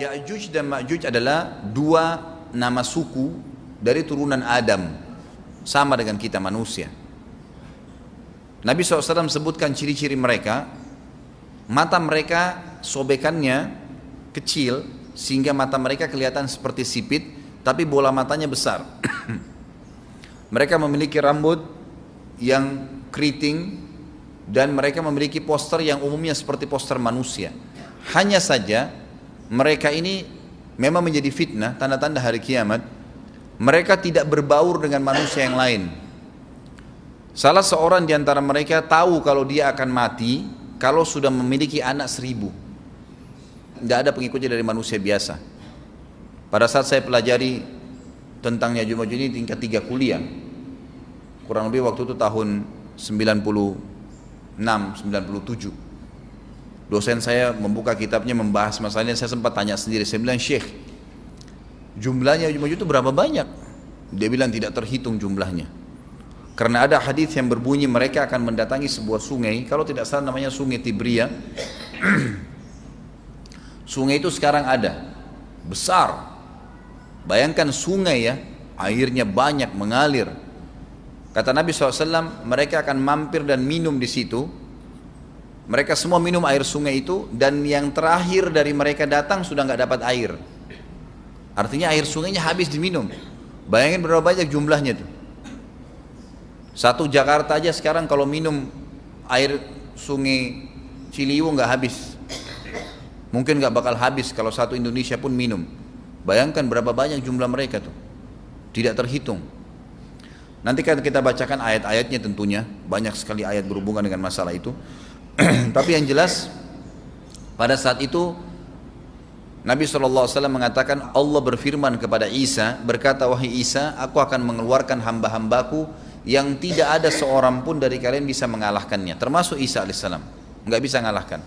Ya'juj dan Ma'juj adalah dua nama suku dari turunan Adam, sama dengan kita manusia. Nabi SAW sebutkan ciri-ciri mereka. Mata mereka sobekannya kecil sehingga mata mereka kelihatan seperti sipit, tapi bola matanya besar. Mereka memiliki rambut yang keriting dan mereka memiliki poster yang umumnya seperti poster manusia. Hanya saja mereka ini memang menjadi fitnah, tanda-tanda hari kiamat. Mereka tidak berbaur dengan manusia yang lain. Salah seorang di antara mereka tahu kalau dia akan mati kalau sudah memiliki anak 1000. Tidak ada pengikutnya dari manusia biasa. Pada saat saya pelajari tentang Ya'juj Ma'juj ini tingkat 3 kuliah, kurang lebih waktu itu tahun 96, 97. Dosen saya membuka kitabnya membahas masalahnya, saya sempat tanya sendiri, saya bilang, Syekh, jumlahnya Ya'juj Ma'juj itu berapa banyak? Dia bilang tidak terhitung jumlahnya. Karena ada hadis yang berbunyi mereka akan mendatangi sebuah sungai, kalau tidak salah namanya Sungai Tibria. Sungai itu sekarang ada, besar. Bayangkan sungai ya, airnya banyak mengalir. Kata Nabi SAW, mereka akan mampir dan minum di situ. Mereka semua minum air sungai itu, dan yang terakhir dari mereka datang sudah nggak dapat air. Artinya air sungainya habis diminum. Bayangin berapa banyak jumlahnya tuh. Satu Jakarta aja sekarang kalau minum air sungai Ciliwung nggak habis. Mungkin nggak bakal habis kalau satu Indonesia pun minum. Bayangkan berapa banyak jumlah mereka tuh. Tidak terhitung. Nanti kan kita bacakan ayat-ayatnya tentunya. Banyak sekali ayat berhubungan dengan masalah itu. Tapi yang jelas pada saat itu Nabi SAW mengatakan, Allah berfirman kepada Isa, berkata, wahai Isa, aku akan mengeluarkan hamba-hambaku yang tidak ada seorang pun dari kalian bisa mengalahkannya, termasuk Isa alaihissalam, nggak bisa mengalahkan.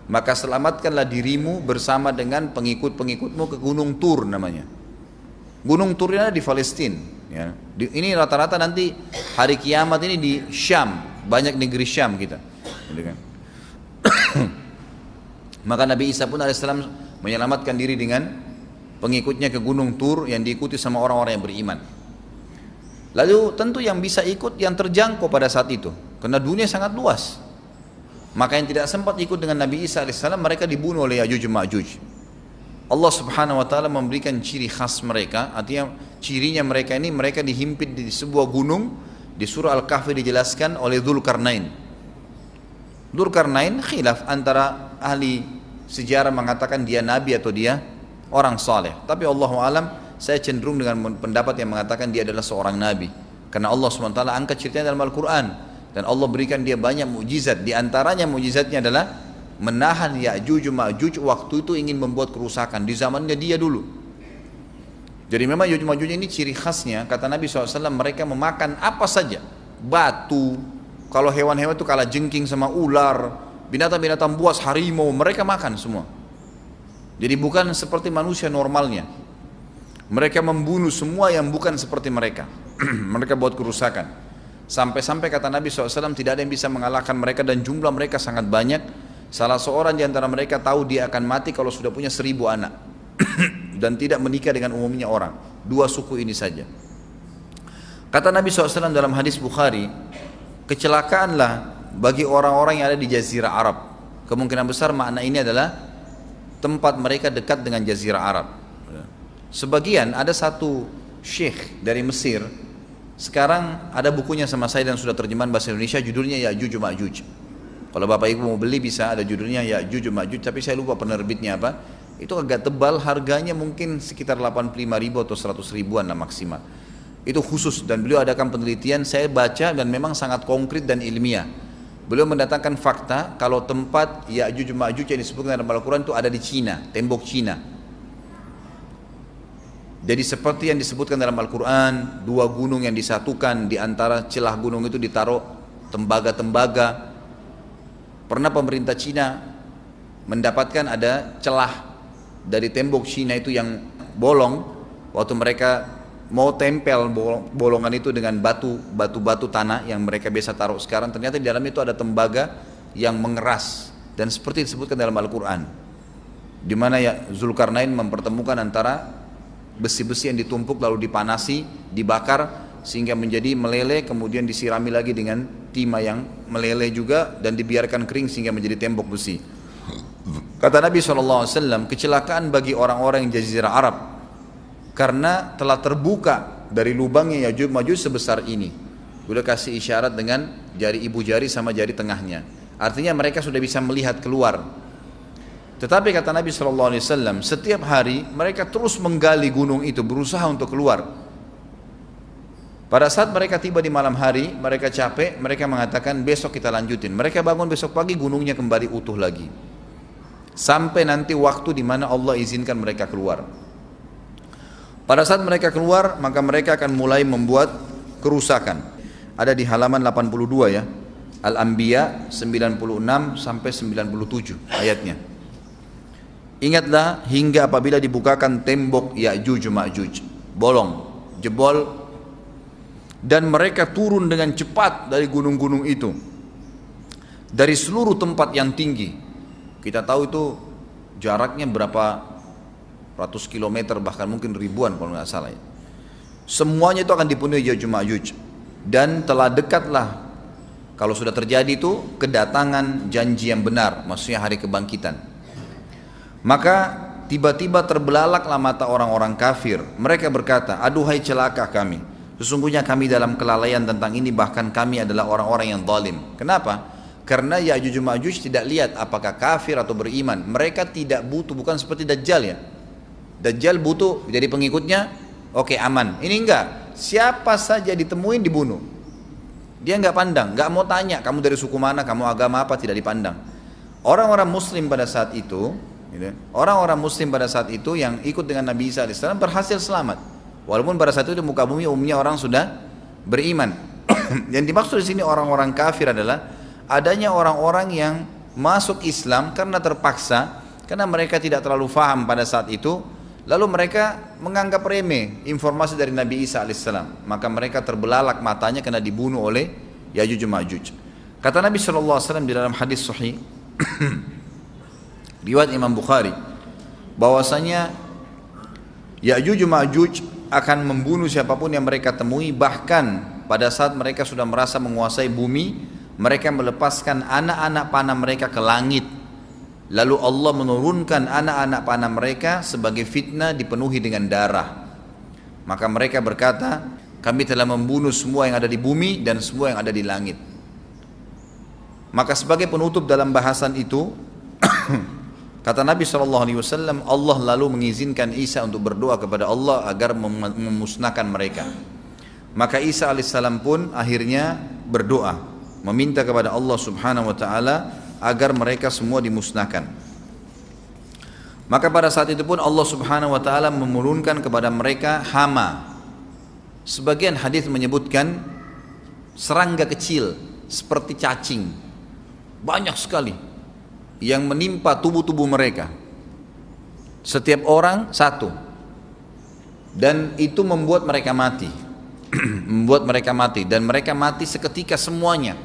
Maka selamatkanlah dirimu bersama dengan pengikut-pengikutmu ke Gunung Tur namanya. Gunung Tur ini ada di Palestina. Ya. Ini rata-rata nanti hari kiamat ini di Syam, banyak negeri Syam kita. Gitu kan? Maka Nabi Isa pun alaihissalam menyelamatkan diri dengan pengikutnya ke Gunung Tur yang diikuti sama orang-orang yang beriman. Lalu tentu yang bisa ikut yang terjangkau pada saat itu, karena dunia sangat luas. Maka yang tidak sempat ikut dengan Nabi Isa alaihissalam, mereka dibunuh oleh Ya'juj Ma'juj. Allah subhanahu wa ta'ala memberikan ciri khas mereka, artinya cirinya mereka ini, mereka dihimpit di sebuah gunung. Di surah Al-Kahfi dijelaskan oleh Dzulkarnain. Dzulkarnain khilaf antara ahli sejarah mengatakan dia nabi atau dia orang saleh. Tapi Allahu alam, saya cenderung dengan pendapat yang mengatakan dia adalah seorang nabi. Karena Allah SWT angkat ceritanya dalam Al-Quran. Dan Allah berikan dia banyak mukjizat. Di antaranya mukjizatnya adalah menahan Ya'juj Ma'juj waktu itu ingin membuat kerusakan. Di zamannya dia dulu. Jadi memang Ya'juj Ma'juj ini ciri khasnya, kata Nabi SAW, mereka memakan apa saja. Batu, kalau hewan-hewan itu kalah jengking sama ular, binatang-binatang buas, harimau, mereka makan semua. Jadi bukan seperti manusia normalnya. Mereka membunuh semua yang bukan seperti mereka. Mereka buat kerusakan. Sampai-sampai kata Nabi SAW tidak ada yang bisa mengalahkan mereka dan jumlah mereka sangat banyak. Salah seorang di antara mereka tahu dia akan mati kalau sudah punya 1000 anak. Dan tidak menikah dengan umumnya orang. 2 suku ini saja. Kata Nabi SAW dalam hadis Bukhari, kecelakaanlah bagi orang-orang yang ada di Jazirah Arab. Kemungkinan besar makna ini adalah tempat mereka dekat dengan Jazirah Arab. Sebagian ada satu syekh dari Mesir, sekarang ada bukunya sama saya dan sudah terjemahan bahasa Indonesia, judulnya Ya'juj Ma'juj. Kalau Bapak Ibu mau beli bisa, ada judulnya Ya'juj Ma'juj, tapi saya lupa penerbitnya apa. Itu agak tebal, harganya mungkin sekitar 85.000 atau 100 ribuan lah maksimal. Itu khusus, dan beliau adakan penelitian, saya baca dan memang sangat konkret dan ilmiah. Beliau mendatangkan fakta kalau tempat Ya'juj Ma'juj yang disebutkan dalam Al-Quran itu ada di Cina, tembok Cina. Jadi seperti yang disebutkan dalam Al-Quran, 2 gunung yang disatukan, di antara celah gunung itu ditaruh tembaga-tembaga. Pernah pemerintah Cina mendapatkan ada celah dari tembok Cina itu yang bolong, waktu mereka mau tempel bolongan itu dengan batu tanah yang mereka biasa taruh sekarang, ternyata di dalam itu ada tembaga yang mengeras, dan seperti disebutkan dalam Al-Quran. di mana ya Zulkarnain mempertemukan antara besi-besi yang ditumpuk lalu dipanasi, dibakar sehingga menjadi meleleh, kemudian disirami lagi dengan timah yang meleleh juga dan dibiarkan kering sehingga menjadi tembok besi. Kata Nabi SAW, kecelakaan bagi orang-orang yang Jazirah Arab karena telah terbuka dari lubangnya Ya'juj Ma'juj sebesar ini. Udah kasih isyarat dengan jari ibu jari sama jari tengahnya. Artinya mereka sudah bisa melihat keluar. Tetapi kata Nabi SAW, setiap hari mereka terus menggali gunung itu, berusaha untuk keluar. Pada saat mereka tiba di malam hari, mereka capek, mereka mengatakan besok kita lanjutin. Mereka bangun besok pagi, gunungnya kembali utuh lagi. Sampai nanti waktu di mana Allah izinkan mereka keluar. Pada saat mereka keluar, maka mereka akan mulai membuat kerusakan. Ada di halaman 82 ya. Al-Anbiya 96 sampai 97 ayatnya. Ingatlah hingga apabila dibukakan tembok Ya'juj Ma'juj, bolong, jebol, dan mereka turun dengan cepat dari gunung-gunung itu, dari seluruh tempat yang tinggi. Kita tahu itu jaraknya berapa ratus kilometer, bahkan mungkin ribuan kalau nggak salah ya. Semuanya itu akan dipenuhi Ya'juj Ma'juj, dan telah dekatlah, kalau sudah terjadi itu, kedatangan janji yang benar, maksudnya hari kebangkitan. Maka tiba-tiba terbelalaklah mata orang-orang kafir. Mereka berkata, aduhai celaka kami, sesungguhnya kami dalam kelalaian tentang ini, bahkan kami adalah orang-orang yang zalim. Kenapa? Karena Ya'juj Ma'juj tidak lihat apakah kafir atau beriman. Mereka tidak butuh, bukan seperti Dajjal ya. Dajjal butuh jadi pengikutnya, oke, aman. Ini enggak, siapa saja ditemuin dibunuh. Dia enggak pandang, enggak mau tanya kamu dari suku mana, kamu agama apa, tidak dipandang. Orang-orang muslim pada saat itu, orang-orang muslim pada saat itu yang ikut dengan Nabi Isa AS berhasil selamat. Walaupun pada saat itu di muka bumi umumnya orang sudah beriman. Yang dimaksud di sini orang-orang kafir adalah adanya orang-orang yang masuk Islam karena terpaksa, karena mereka tidak terlalu faham pada saat itu, lalu mereka menganggap remeh informasi dari Nabi Isa AS. Maka mereka terbelalak matanya karena dibunuh oleh Ya'juj Ma'juj. Kata Nabi SAW di dalam hadis sahih riwayat Imam Bukhari, bahwasanya Ya'juj Ma'juj akan membunuh siapapun yang mereka temui. Bahkan pada saat mereka sudah merasa menguasai bumi, mereka melepaskan anak-anak panah mereka ke langit. Lalu Allah menurunkan anak-anak panah mereka sebagai fitnah, dipenuhi dengan darah. Maka mereka berkata, kami telah membunuh semua yang ada di bumi dan semua yang ada di langit. Maka sebagai penutup dalam bahasan itu, kata Nabi SAW, Allah lalu mengizinkan Isa untuk berdoa kepada Allah agar memusnahkan mereka. Maka Isa AS pun akhirnya berdoa, meminta kepada Allah Subhanahu wa Ta'ala agar mereka semua dimusnahkan. Maka pada saat itu pun Allah Subhanahu wa Ta'ala menurunkan kepada mereka hama. Sebagian hadis menyebutkan serangga kecil seperti cacing, banyak sekali yang menimpa tubuh-tubuh mereka. Setiap orang satu, dan itu membuat mereka mati. Membuat mereka mati, dan mereka mati seketika semuanya.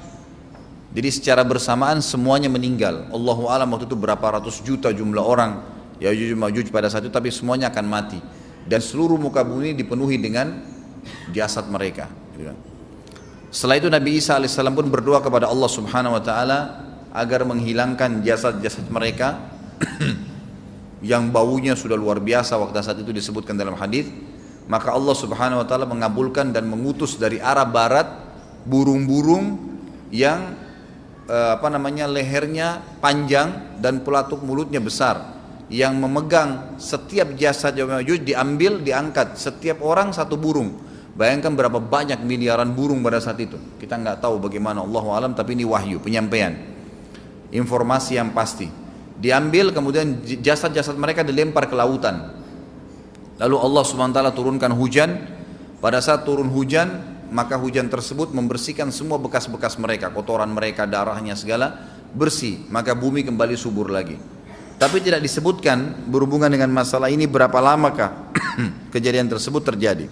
Jadi secara bersamaan semuanya meninggal. Allahu a'lam waktu itu berapa ratus juta jumlah orang Ya'juj Ma'juj pada saat itu, tapi semuanya akan mati. Dan seluruh muka bumi dipenuhi dengan jasad mereka. Setelah itu Nabi Isa AS pun berdoa kepada Allah Subhanahu wa Ta'ala agar menghilangkan jasad-jasad mereka yang baunya sudah luar biasa waktu saat itu disebutkan dalam hadis. Maka Allah Subhanahu wa Ta'ala mengabulkan dan mengutus dari arah barat burung-burung yang lehernya panjang dan pelatuk mulutnya besar, yang memegang setiap jasad Ya'juj diambil, diangkat, setiap orang satu burung. Bayangkan berapa banyak miliaran burung pada saat itu. Kita nggak tahu bagaimana, Allahu a'lam, tapi ini wahyu, penyampaian informasi yang pasti. Diambil, kemudian jasad-jasad mereka dilempar ke lautan. Lalu Allah SWT turunkan hujan. Pada saat turun hujan, maka hujan tersebut membersihkan semua bekas-bekas mereka, kotoran mereka, darahnya segala bersih. Maka bumi kembali subur lagi. Tapi tidak disebutkan berhubungan dengan masalah ini berapa lamakah kejadian tersebut terjadi.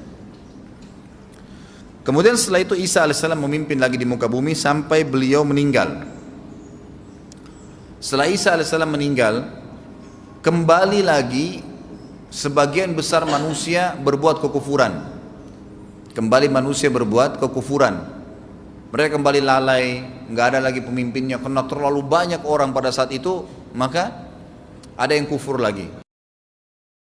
Kemudian setelah itu Isa AS memimpin lagi di muka bumi sampai beliau meninggal. Setelah Isa AS meninggal, kembali lagi sebagian besar manusia berbuat kekufuran. Kembali manusia berbuat kekufuran. Mereka kembali lalai, nggak ada lagi pemimpinnya karena terlalu banyak orang pada saat itu, maka ada yang kufur lagi.